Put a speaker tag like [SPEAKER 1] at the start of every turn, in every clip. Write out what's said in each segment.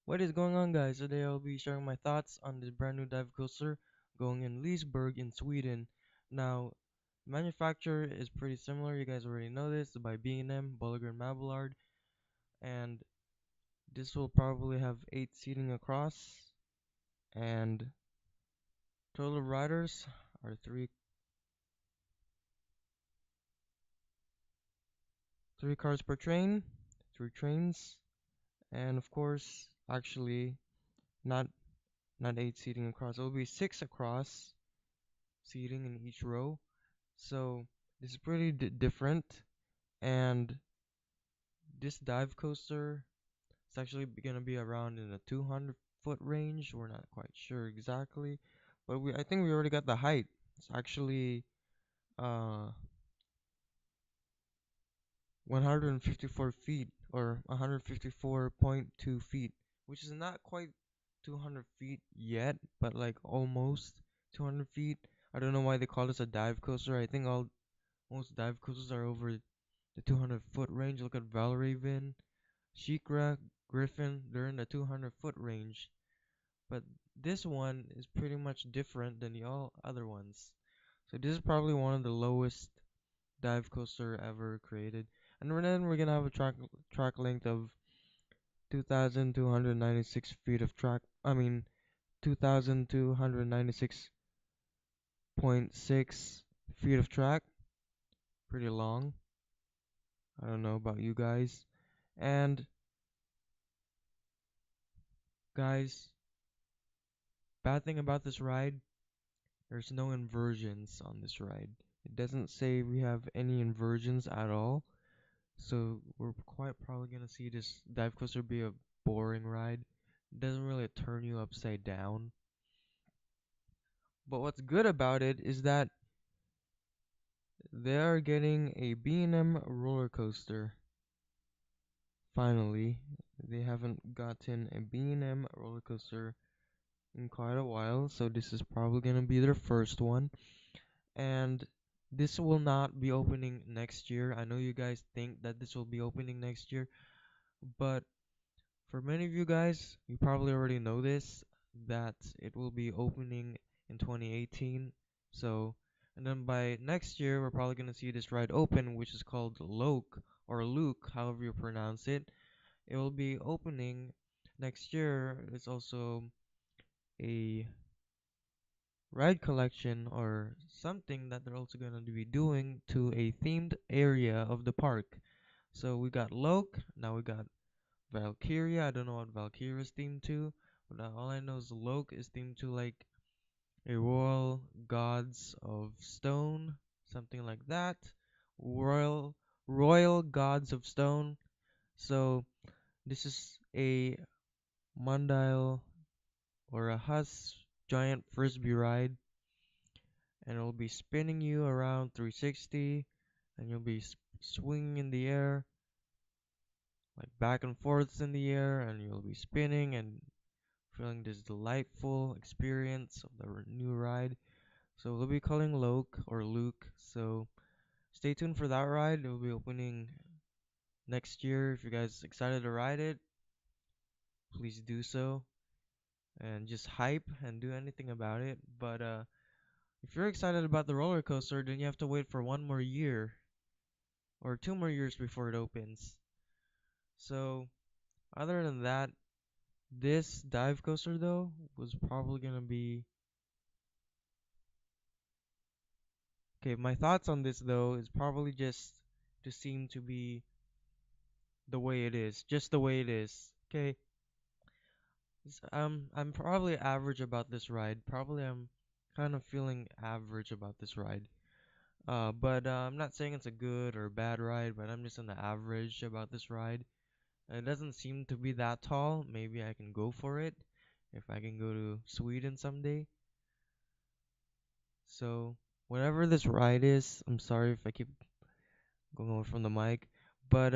[SPEAKER 1] What is going on, guys? Today I'll be sharing my thoughts on this brand new dive coaster going in Liseberg in Sweden. Now, manufacturer is pretty similar. You guys already know this by B&M, Bolliger and Mabillard, and this will probably have 8 seating across, and total riders are three cars per train, 3 trains, and of course, actually not not 8 seating across. It will be 6 across seating in each row. So this is pretty different, and this dive coaster is actually gonna be around in the 200-foot range. We're not quite sure exactly, but I think we already got the height. It's actually uh 154 feet or 154.2 feet, which is not quite 200 feet yet, but like almost 200 feet. I don't know why they call this a dive coaster. I think all most dive coasters are over the 200-foot range. Look at Valraven, Shikra, Griffin, they're in the 200-foot range. But this one is pretty much different than the all other ones. So this is probably one of the lowest dive coaster ever created. And then we're gonna have a track length of 2,296 feet of track. I mean 2,296.6 feet of track. Pretty long. I don't know about you guys. And guys, bad thing about this ride, there's no inversions on this ride. It doesn't say we have any inversions at all. So we're quite probably gonna see this dive coaster be a boring ride. It doesn't really turn you upside down. But what's good about it is that they are getting a B&M roller coaster. Finally, they haven't gotten a B&M roller coaster in quite a while, so this is probably gonna be their first one. And this will not be opening next year. I know you guys think that this will be opening next year, but for many of you guys, you probably already know this, that it will be opening in 2018. So, and then by next year, we're probably gonna see this ride open, which is called Loke or Luke, however you pronounce it. It will be opening next year. It's also a ride collection or something that they're also going to be doing to a themed area of the park. So we got Loke, now we got Valkyria. I don't know what Valkyria is themed to, but all I know is Loke is themed to like a royal gods of stone, something like that. Royal gods of stone. So this is a Mundile or a Huss giant frisbee ride, and it'll be spinning you around 360, and you'll be swinging in the air, like back and forths in the air, and you'll be spinning and feeling this delightful experience of the new ride. So we'll be calling Loke or Luke. So stay tuned for that ride. It will be opening next year. If you guys excited to ride it, please do so and just hype and do anything about it. But if you're excited about the roller coaster, then you have to wait for 1 more year or 2 more years before it opens. So, other than that, this dive coaster though was probably gonna be okay. My thoughts on this though is probably just to seem to be the way it is, just the way it is. Okay, I'm probably average about this ride. Probably I'm kind of feeling average about this ride. But I'm not saying it's a good or bad ride, but I'm just on the average about this ride. It doesn't seem to be that tall. Maybe I can go for it if I can go to Sweden someday. So, whatever this ride is, I'm sorry if I keep going away from the mic, but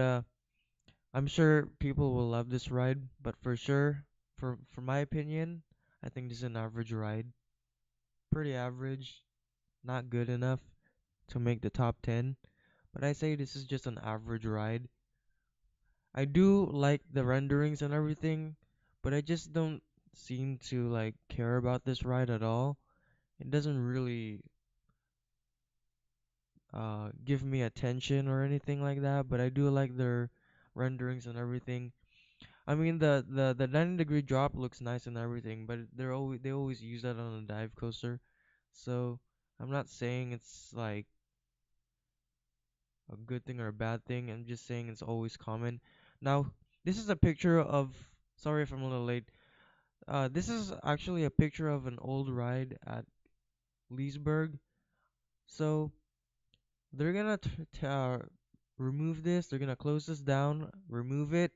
[SPEAKER 1] I'm sure people will love this ride. But for sure, for my opinion, I think this is an average ride. Pretty average, not good enough to make the top 10. But I say this is just an average ride. I do like the renderings and everything, but I just don't seem to like care about this ride at all. It doesn't really give me attention or anything like that, but I do like their renderings and everything. I mean the 90-degree drop looks nice and everything, but they always use that on a dive coaster. So I'm not saying it's like a good thing or a bad thing. I'm just saying it's always common. Now, this is a picture of, sorry if I'm a little late. This is actually a picture of an old ride at Leesburg. So they're gonna remove this. They're gonna close this down, remove it,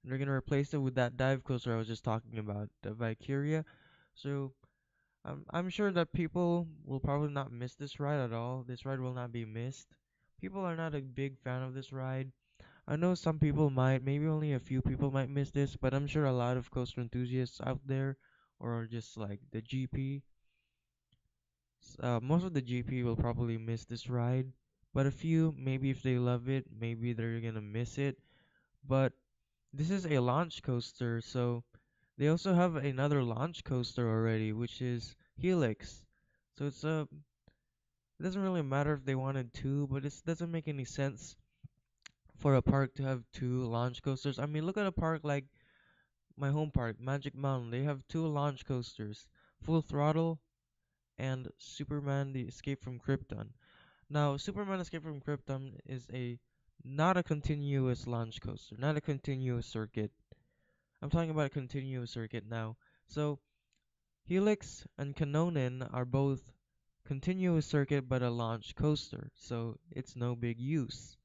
[SPEAKER 1] and they're gonna replace it with that dive coaster I was just talking about, the Valkyria. So I'm sure that people will probably not miss this ride at all. This ride will not be missed. People are not a big fan of this ride. I know some people might, maybe only a few people might miss this, but I'm sure a lot of coaster enthusiasts out there, or just like the GP, most of the GP will probably miss this ride. But a few, maybe if they love it, maybe they're gonna miss it. But this is a launch coaster, so they also have another launch coaster already, which is Helix. So it doesn't really matter if they wanted two, but it doesn't make any sense for a park to have two launch coasters. I mean, look at a park like my home park, Magic Mountain. They have two launch coasters, Full Throttle and Superman: The Escape from Krypton. Now, Superman: Escape from Krypton is a not a continuous launch coaster, not a continuous circuit. I'm talking about a continuous circuit now. So, Helix and Kanonen are both continuous circuit but a launch coaster, so it's no big use.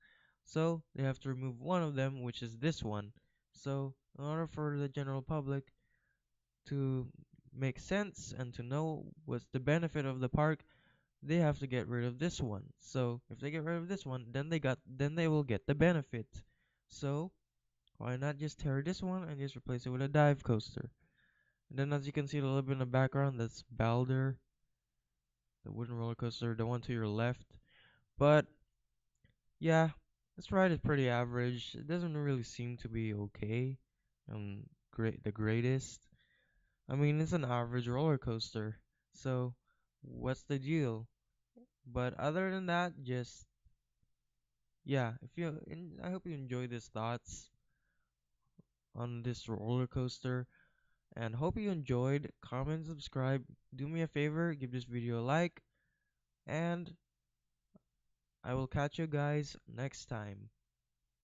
[SPEAKER 1] So they have to remove one of them, which is this one. So in order for the general public to make sense and to know what's the benefit of the park, they have to get rid of this one. So if they get rid of this one, then they will get the benefit. So why not just tear this one and just replace it with a dive coaster? And then as you can see a little bit in the background, that's Balder, the wooden roller coaster, the one to your left. But yeah, this ride is pretty average. It doesn't really seem to be okay. The greatest. I mean, it's an average roller coaster. So, what's the deal? But other than that, just yeah. I hope you enjoy these thoughts on this roller coaster, and hope you enjoyed. Comment, subscribe. Do me a favor, give this video a like, and I will catch you guys next time.